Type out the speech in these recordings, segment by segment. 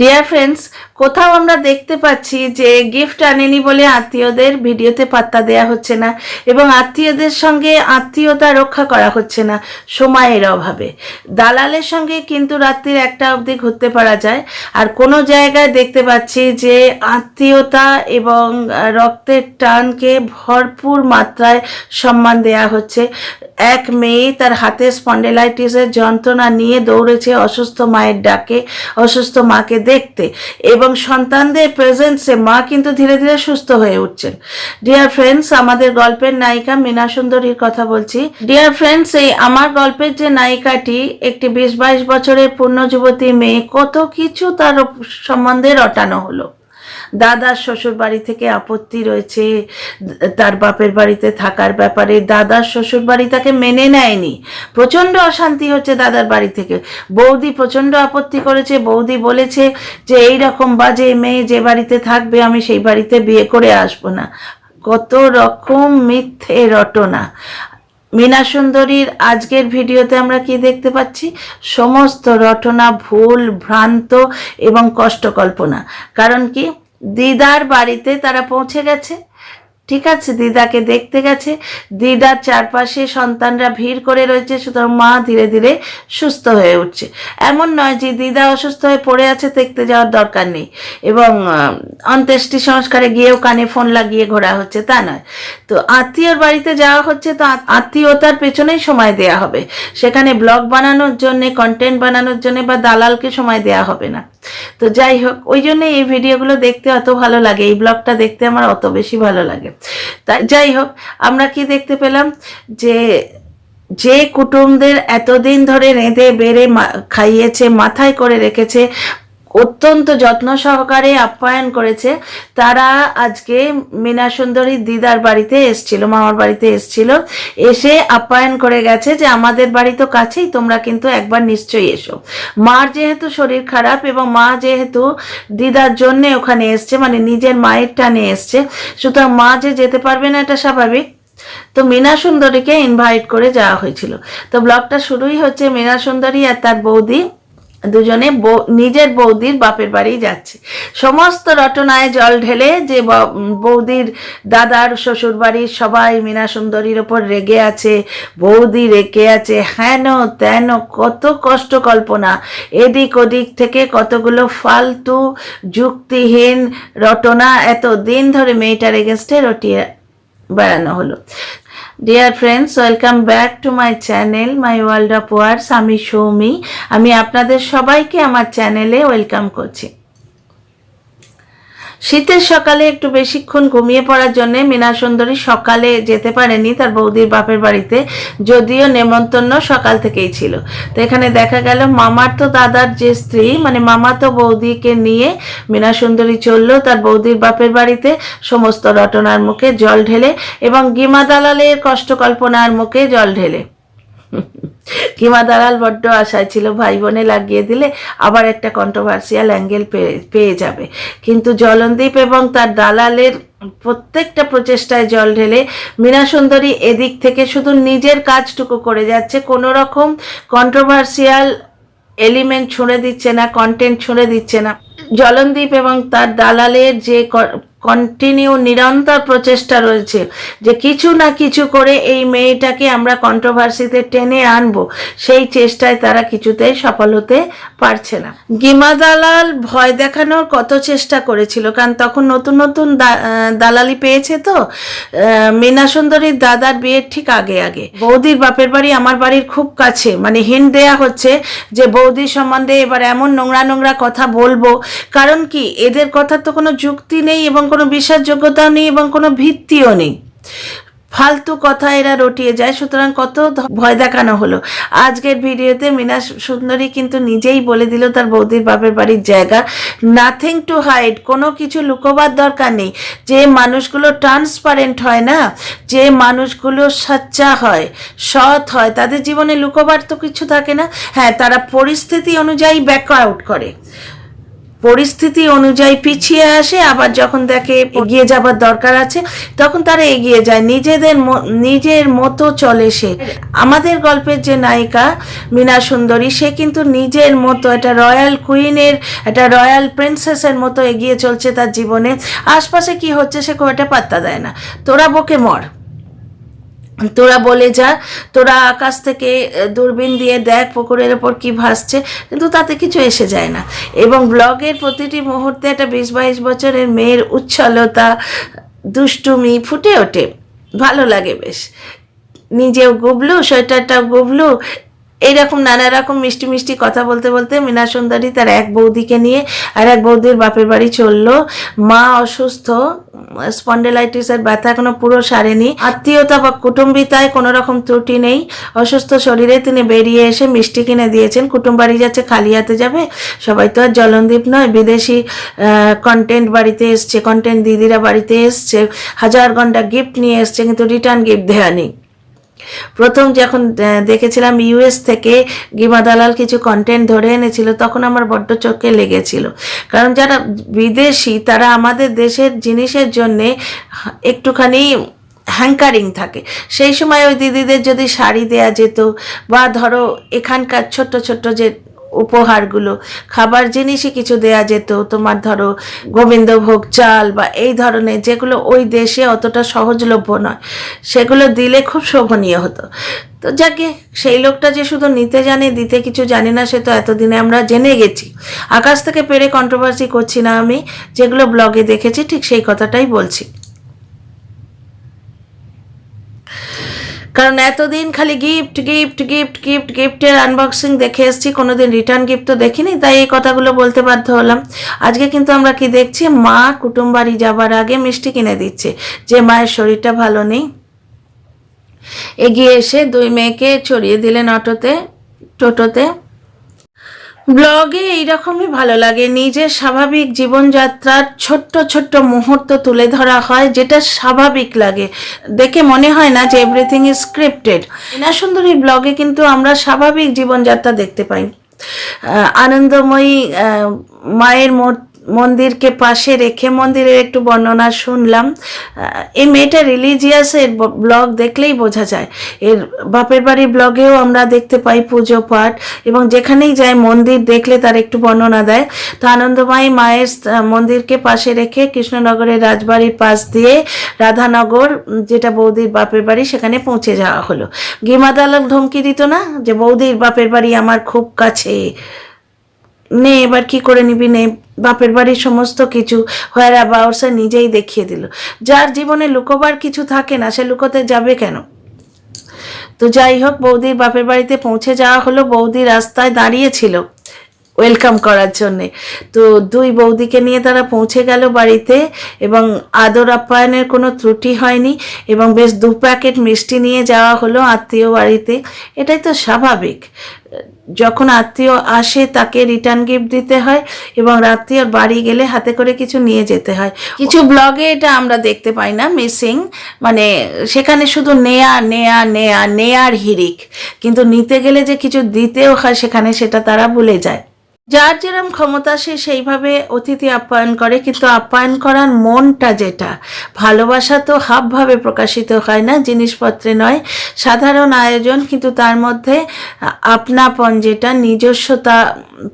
Dear friends, কোথাও আমরা দেখতে পাচ্ছি যে গিফট আনেনি বলে আত্মীয়দের ভিডিওতে পাত্তা দেয়া হচ্ছে না এবং আত্মীয়দের সঙ্গে আত্মীয়তা রক্ষা করা হচ্ছে না সময়ের অভাবে। দালালের সঙ্গে কিন্তু রাত্রির 1টা অবধি ঘুরতে পারা যায়, আর কোনো জায়গায় দেখতে পাচ্ছি যে আত্মীয়তা এবং রক্তের টানকে ভরপুর মাত্রায় সম্মান দেয়া হচ্ছে। এক মেয়ে তার হাতে স্পন্ডেলাইটিসের যন্ত্রণা নিয়ে দৌড়েছে অসুস্থ মায়ের ডাকে, অসুস্থ মাকে দেখতে, এবং সন্তানদের প্রেজেন্সে মা কিন্তু ধীরে ধীরে সুস্থ হয়ে উঠছেন। ডিয়ার ফ্রেন্ডস, আমাদের গল্পের নায়িকা মীনা সুন্দরীর কথা বলছি। ডিয়ার ফ্রেন্ডস, এই আমার গল্পের যে নায়িকাটি একটি 20-22 বছরের পূর্ণ যুবতী মেয়ে, কত কিছু তার সম্বন্ধে রটানো হলো। দাদার শ্বশুর বাড়ি থেকে আপত্তি রয়েছে তার বাপের বাড়িতে থাকার ব্যাপারে। দাদার শ্বশুর বাড়ি তাকে মেনে নেয়নি, প্রচণ্ড অশান্তি হচ্ছে দাদার বাড়ি থেকে। বৌদি প্রচণ্ড আপত্তি করেছে। বৌদি বলেছে যে এই রকম বাজে মেয়ে যে বাড়িতে থাকবে আমি সেই বাড়িতে বিয়ে করে আসবো না। কত রকম মিথ্যে রটনা। মীনা সুন্দরীর আজকের ভিডিওতে আমরা কি দেখতে পাচ্ছি? সমস্ত রটনা ভুল, ভ্রান্ত এবং কষ্টকল্পনা। কারণ কি, দিদার বাড়িতে তারা পৌঁছে গেছে, ঠিক আছে, দিদাকে দেখতে গেছে, দিদার চারপাশে সন্তানরা ভিড় করে রয়েছে, সুতরাং মা ধীরে ধীরে সুস্থ হয়ে উঠছে। এমন নয় যে দিদা অসুস্থ হয়ে পড়ে আছে, দেখতে যাওয়ার দরকার নেই, এবং অন্ত্যেষ্টি সংস্কারে গিয়েও কানে ফোন লাগিয়ে ঘোরা হচ্ছে, তা নয়। তো আত্মীয়র বাড়িতে যাওয়া হচ্ছে, তো আত্মীয়তার পেছনেই সময় দেয়া হবে। সেখানে ব্লগ বানানোর জন্যে, কন্টেন্ট বানানোর জন্যে বা দালালকে সময় দেয়া হবে না। তো যাই হোক, ওই জন্যে এই ভিডিওগুলো দেখতে অত ভালো লাগে, এই ব্লগটা দেখতে আমার অত বেশি ভালো লাগে। তাই যাই হোক, আমরা কি দেখতে পেলাম যে যে কুটুমদের এতদিন ধরে রেঁধে বেড়ে খাইয়েছে, মাথায় করে রেখেছে, অত্যন্ত যত্ন সহকারে আপ্যায়ন করেছে, তারা আজকে মীনা সুন্দরী দিদার বাড়িতে এসছিল, মামার বাড়িতে এসছিল, এসে আপ্যায়ন করে গেছে যে আমাদের বাড়ি তো কাছেই, তোমরা কিন্তু একবার নিশ্চয়ই এসো। মার যেহেতু শরীর খারাপ এবং মা যেহেতু দিদার জন্যে ওখানে এসছে, মানে নিজের মায়ের টানে এসছে, সুতরাং মা যে যেতে পারবে না এটা স্বাভাবিক। তো মীনা সুন্দরীকে ইনভাইট করে যাওয়া হয়েছিল। তো ব্লগটা শুরুই হচ্ছে মীনা সুন্দরী আর তার বৌদি দুজনে নিজের বৌদির বাপের বাড়ি যাচ্ছে। সমস্ত রটনায় জল ঢেলে যে বৌদির দাদার শ্বশুর বাড়ির সবাই মীনা সুন্দরীর ওপর রেগে আছে, বৌদি রেগে আছে, হেন তেন, কত কষ্ট কল্পনা, এদিক ওদিক থেকে কতগুলো ফালতু যুক্তিহীন রটনা এত দিন ধরে মেয়েটার এগেনস্টে রটিয়ে বেড়ানো হলো। Dear friends, welcome back to my channel my world of words. আমি সৌমি, আমি আপনাদের সবাইকে আমার চ্যানেলে ওয়েলকাম করছি। শীতের সকালে একটু বেশিক্ষণ ঘুমিয়ে পড়ার জন্য মীনা সুন্দরী সকালে যেতে পারেনি তার বৌদির বাপের বাড়িতে, যদিও নেমন্তন্ন সকাল থেকেই ছিল। তো এখানে দেখা গেল মামার তো দাদার যে স্ত্রী, মানে মামা তো বৌদিকে নিয়ে মীনা সুন্দরী চলল তার বৌদির বাপের বাড়িতে, সমস্ত রটনার মুখে জল ঢেলে এবং গিমা দালালের কষ্টকল্পনার মুখে জল ঢেলে। কিমা দালাল বড্ড আশায় ছিল ভাই বোনে লাগিয়ে দিলে আবার একটা কন্ট্রোভার্সিয়াল অ্যাঙ্গেল পেয়ে যাবে, কিন্তু জলনদীপ এবং তার দালালের প্রত্যেকটা প্রচেষ্টায় জল ঢেলে মীনা সুন্দরী এদিক থেকে শুধু নিজের কাজটুকু করে যাচ্ছে, কোনো রকম কন্ট্রোভার্সিয়াল এলিমেন্ট ছুঁড়ে দিচ্ছে না, কন্টেন্ট ছুঁড়ে দিচ্ছে না। জলনদীপ এবং তার দালালের যে কন্টিনিউ নিরন্তর প্রচেষ্টা রয়েছে যে কিছু না কিছু করে এই মেয়েটাকে আমরা কন্ট্রোভার্সিতে টেনে আনবো, সেই চেষ্টায় তারা কিছুতেই সফল হতে পারছে না। গিমা দালাল ভয় দেখানোর কত চেষ্টা করেছিল, কারণ তখন নতুন নতুন দালালি পেয়েছে। তো মীনা সুন্দরীর দাদার বিয়ের ঠিক আগে আগে বৌদির বাপের বাড়ি আমার বাড়ির খুব কাছে, মানে হিন্ট দেয়া হচ্ছে যে বৌদির সম্বন্ধে এবার এমন নোংরা নোংরা কথা বলবো, কারণ কি এদের কথার তো কোনো যুক্তি নেই এবং কোনো বিশ্বাসযোগ্যতাও নেই এবং কোনো ভিত্তিও নেই, ফালতু কথা এরা রটিয়ে যায়। সুতরাং কত ভয় দেখানো হলো। আজকের ভিডিওতে মীনা সুন্দরী কিন্তু নিজেই বলে দিল তার বৌদির বাপের বাড়ির জায়গা, নাথিং টু হাইড, কোনো কিছু লুকোবার দরকার নেই। যে মানুষগুলো ট্রান্সপারেন্ট হয় না, যে মানুষগুলো সচ্চা হয়, সৎ হয়, তাদের জীবনে লুকোবার তো কিছু থাকে না। হ্যাঁ, তারা পরিস্থিতি অনুযায়ী ব্যাক আউট করে, পরিস্থিতি অনুযায়ী পিছিয়ে আসে, আবার যখন দেখে এগিয়ে যাবার দরকার আছে তখন তারা এগিয়ে যায়, নিজের মতো চলে সে। আমাদের গল্পের যে নায়িকা মীনা সুন্দরী, সে কিন্তু নিজের মতো একটা রয়্যাল কুইনের, একটা রয়্যাল প্রিন্সেসের মতো এগিয়ে চলছে তার জীবনে। আশপাশে কি হচ্ছে সে খুব একটা পাত্তা দেয় না। তোরা বকে মর, তোরা বলে যা, তোরা আকাশ থেকে দূরবীন দিয়ে দেখ পুকুরের ওপর কি ভাসছে, কিন্তু তাতে কিছু এসে যায় না। এবং ব্লগের প্রতিটি মুহূর্তে একটা 20-22 বছরের মেয়ের উচ্ছলতা, দুষ্টুমি ফুটে ওঠে, ভালো লাগে বেশ। নিজেও গুবলু, সোয়েটারটাও গুবলু, এইরকম নানা রকম মিষ্টি মিষ্টি কথা বলতে বলতে মীনা সুন্দরী তার এক বৌদিকে নিয়ে আর এক বৌদির বাপের বাড়ি চললো। মা অসুস্থ, স্পন্ডেলাইটিসের ব্যথা এখনো পুরো সারেনি, আত্মীয়তা বা কুটুম্বিতায় কোনো রকম ত্রুটি নেই। অসুস্থ শরীরে তিনি বেরিয়ে এসে মিষ্টি কিনে দিয়েছেন। কুটুম বাড়ি যাচ্ছে, খালি হাতে যাবে? সবাই তো আর জলনদীপ নয়, বিদেশি কন্টেন্ট বাড়িতে এসছে, কন্টেন্ট দিদিরা বাড়িতে এসছে, হাজার ঘন্টা গিফট নিয়ে এসছে, কিন্তু রিটার্ন গিফট দেওয়া নেই। প্রথম যখন দেখেছিলাম ইউএস থেকে গিমা দালাল কিছু কন্টেন্ট ধরে এনেছিল, তখন আমার বড্ড চোখে লেগেছিল। কারণ যারা বিদেশি তারা আমাদের দেশের জিনিসের জন্যে একটুখানি হ্যাঙ্কারিং থাকে। সেই সময় ওই দিদিদের যদি শাড়ি দেয়া যেত, বা ধরো এখানকার ছোট্ট ছোট্ট যে উপহারগুলো, খাবার জিনিসই কিছু দেয়া যেত, তোমার ধরো গোবিন্দভোগ চাল বা এই ধরনের যেগুলো ওই দেশে অতটা সহজলভ্য নয়, সেগুলো দিলে খুব শোভনীয় হতো। তো যাকে, সেই লোকটা যে শুধু নিতে জানে, দিতে কিছু জানে না, সে তো এতদিনে আমরা জেনে গেছি। আকাশ থেকে পেরে কন্ট্রোভার্সি করছি না আমি, যেগুলো ব্লগে দেখেছি ঠিক সেই কথাটাই বলছি। কারণ এতদিন খালি গিফট গিফট গিফট গিফট গিফটের আনবক্সিং দেখে এসেছি, কোনোদিন রিটার্ন গিফট তো দেখিনি, তাই এই কথাগুলো বলতে বাধ্য হলাম। আজকে কিন্তু আমরা কি দেখছি, মা কুটুম বাড়ি যাবার আগে মিষ্টি কিনে দিচ্ছে। যে মায়ের শরীরটা ভালো নেই, এগিয়ে এসে দুই মেয়েকে চড়িয়ে দিলেন টোটোতে। ব্লগে এইরকমই ভালো লাগে, নিজের স্বাভাবিক জীবনযাত্রার ছোট্ট ছোট্ট মুহূর্ত তুলে ধরা হয়, যেটা স্বাভাবিক লাগে, দেখে মনে হয় না যে এভরিথিং ইজ স্ক্রিপ্টেড। মীনা সুন্দরীর ব্লগে কিন্তু আমরা স্বাভাবিক জীবনযাত্রা দেখতে পাই। আনন্দময়ী মায়ের মন্দিরকে পাশে রেখে মন্দিরের একটু বর্ণনা শুনলাম। এই মেয়েটা রিলিজিয়াসের ব্লগ দেখলেই বোঝা যায়। এর বাপের বাড়ির ব্লগেও আমরা দেখতে পাই পুজো পাঠ, এবং যেখানেই যায় মন্দির দেখলে তার একটু বর্ণনা দেয়। তো আনন্দময়ী মায়ের মন্দিরকে পাশে রেখে কৃষ্ণনগরের রাজবাড়ির পাশ দিয়ে রাধানগর, যেটা বৌদির বাপের বাড়ি, সেখানে পৌঁছে যাওয়া হলো। গিমা দালাল ধমকি দিত না যে বৌদির বাপের বাড়ি আমার খুব কাছে, নে এবার কি করে নিবি, নে বাপের বাড়ির সমস্ত কিছু হোয়ার অ্যাবাউটসে নিজেই দেখিয়ে দিল। যার জীবনে লুকোবার কিছু থাকে না, সে লুকোতে যাবে কেন? তো যাই হোক, বৌদির বাপের বাড়িতে পৌঁছে যাওয়া হলো। বৌদি রাস্তায় দাঁড়িয়েছিল ওয়েলকাম করার জন্যে। তো দুই বৌদিকে নিয়ে তারা পৌঁছে গেল বাড়িতে, এবং আদর আপ্যায়নের কোনো ত্রুটি হয়নি, এবং বেশ 2 প্যাকেট মিষ্টি নিয়ে যাওয়া হলো আত্মীয় বাড়িতে। এটাই তো স্বাভাবিক, যখন আত্মীয় আসে তাকে রিটার্ন গিফট দিতে হয়, এবং আত্মীয়র বাড়ি গেলে হাতে করে কিছু নিয়ে যেতে হয়। কিছু ব্লগে এটা আমরা দেখতে পাই না, মিসিং, মানে সেখানে শুধু নেয়া নেয়া নেয়া নেয়ার হিড়িক, কিন্তু নিতে গেলে যে কিছু দিতেও হয় সেখানে, সেটা তারা ভুলে যায়। যার যেরকম ক্ষমতা সে সেইভাবে অতিথি আপ্যায়ন করে, কিন্তু আপ্যায়ন করার মনটা যেটা, ভালোবাসা তো হাবভাবে প্রকাশিত হয় না, জিনিসপত্রে নয়, সাধারণ আয়োজন, কিন্তু তার মধ্যে আপনাপন যেটা, নিজস্বতা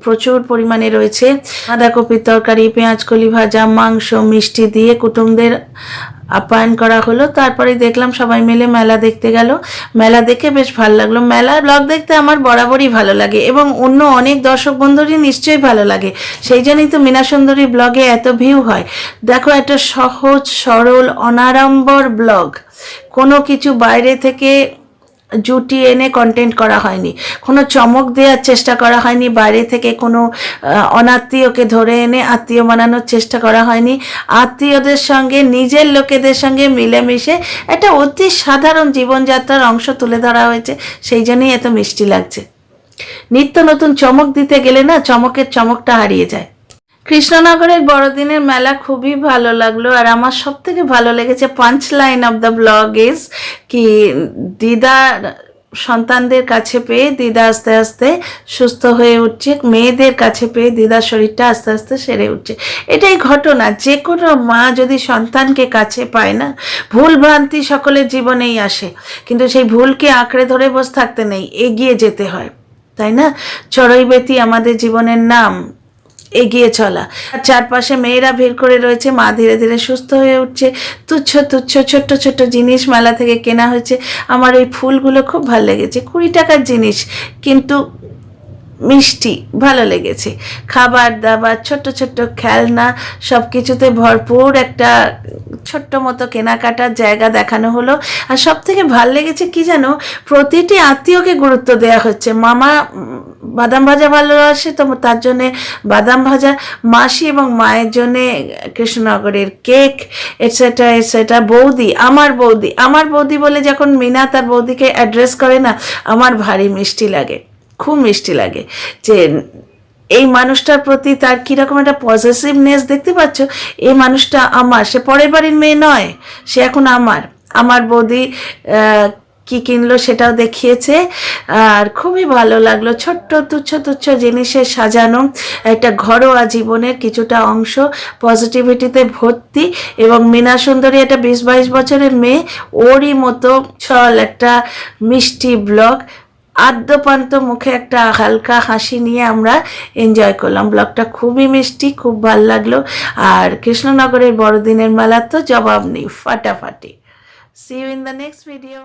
প্রচুর পরিমাণে রয়েছে। বাঁধাকপির তরকারি, পেঁয়াজকলি ভাজা, মাংস, মিষ্টি দিয়ে কুটুমদের আপ্যায়ন করা হলো। তারপরে দেখলাম সবাই মিলে মেলা দেখতে গেল। মেলা দেখে বেশ ভালো লাগলো। মেলার ব্লগ দেখতে আমার বরাবরই ভালো লাগে, এবং অন্য অনেক দর্শক বন্ধুরই নিশ্চয়ই ভালো লাগে। সেই জন্যই তো মীনা সুন্দরী ব্লগে এত ভিউ হয়। দেখো, একটা সহজ সরল অনাড়ম্বর ব্লগ, কোনো কিছু বাইরে থেকে জুটিয়ে এনে কন্টেন্ট করা হয়নি, কোনো চমক দেওয়ার চেষ্টা করা হয়নি, বাইরে থেকে কোনো অনাত্মীয়কে ধরে এনে আত্মীয় বানানোর চেষ্টা করা হয়নি। আত্মীয়দের সঙ্গে, নিজের লোকেদের সঙ্গে মিলেমিশে একটা অতি সাধারণ জীবনযাত্রার অংশ তুলে ধরা হয়েছে, সেই জন্যই এত মিষ্টি লাগছে। নিত্য নতুন চমক দিতে গেলে না, চমকটা হারিয়ে যায়। কৃষ্ণনগরের বড়দিনের মেলা খুবই ভালো লাগলো। আর আমার সব থেকে ভালো লেগেছে punch line of the blog is কি, দিদা সন্তানদের কাছে পেয়ে দিদা আস্তে আস্তে সুস্থ হয়ে উঠছে, মেয়েদের কাছে পেয়ে দিদার শরীরটা আস্তে আস্তে সেরে উঠছে। এটাই ঘটনা। যে কোনো মা যদি সন্তানকে কাছে পায় না, ভুল ভ্রান্তি সকলের জীবনেই আসে, কিন্তু সেই ভুলকে আঁকড়ে ধরে বসে থাকতে নেই, এগিয়ে যেতে হয়, তাই না? চড়ুইবেতি আমাদের জীবনের নাম, এগিয়ে চলা। চারপাশে মেয়েরা ভিড় করে রয়েছে, মা ধীরে ধীরে সুস্থ হয়ে উঠছে। তুচ্ছ তুচ্ছ ছোট্ট ছোট্ট জিনিস মেলা থেকে কেনা হয়েছে। আমার এই ফুলগুলো খুব ভালো লেগেছে, 20 টাকার জিনিস, কিন্তু মিষ্টি, ভালো লেগেছে। খাবার দাবার, ছোট্ট ছোট্ট খেলনা, সব কিছুতে ভরপুর একটা ছোট্ট মতো কেনাকাটার জায়গা দেখানো হলো। আর সব থেকে ভালো লেগেছে কি জানো, প্রতিটি আত্মীয়কে গুরুত্ব দেওয়া হচ্ছে। মামা বাদাম ভাজা ভালোবাসে, তো তার জন্যে বাদাম ভাজা, মাসি এবং মায়ের জন্যে কৃষ্ণনগরের কেক, এটসেট্রা এটসেট্রা। বৌদি, আমার বৌদি বলে যখন মিনা তার বৌদিকে অ্যাড্রেস করে না, আমার ভারী মিষ্টি লাগে, খুব মিষ্টি লাগে যে এই মানুষটার প্রতি তার কীরকম একটা পজিটিভনেস। দেখতে পাচ্ছ, এই মানুষটা আমার, সে পরের বাড়ির মেয়ে নয়, সে এখন আমার বৌদি কি কিনলো সেটাও দেখিয়েছে। আর খুবই ভালো লাগলো, ছোট্ট তুচ্ছ তুচ্ছ জিনিসে সাজানো একটা ঘরোয়া জীবনের কিছুটা অংশ পজিটিভিটিতে ভর্তি। এবং মীনা সুন্দরী একটা 20-22 বছরের মেয়ে, ওরই মতো ছল একটা মিষ্টি ব্লগ। আদ্যপান্ত মুখে একটা হালকা হাসি নিয়ে আমরা এনজয় করলাম। ব্লগটা খুবই মিষ্টি, খুব ভালো লাগলো। আর কৃষ্ণনগরের বড়দিনের মেলা তো জবাব নেই, ফাটাফাটি। See you in the next video.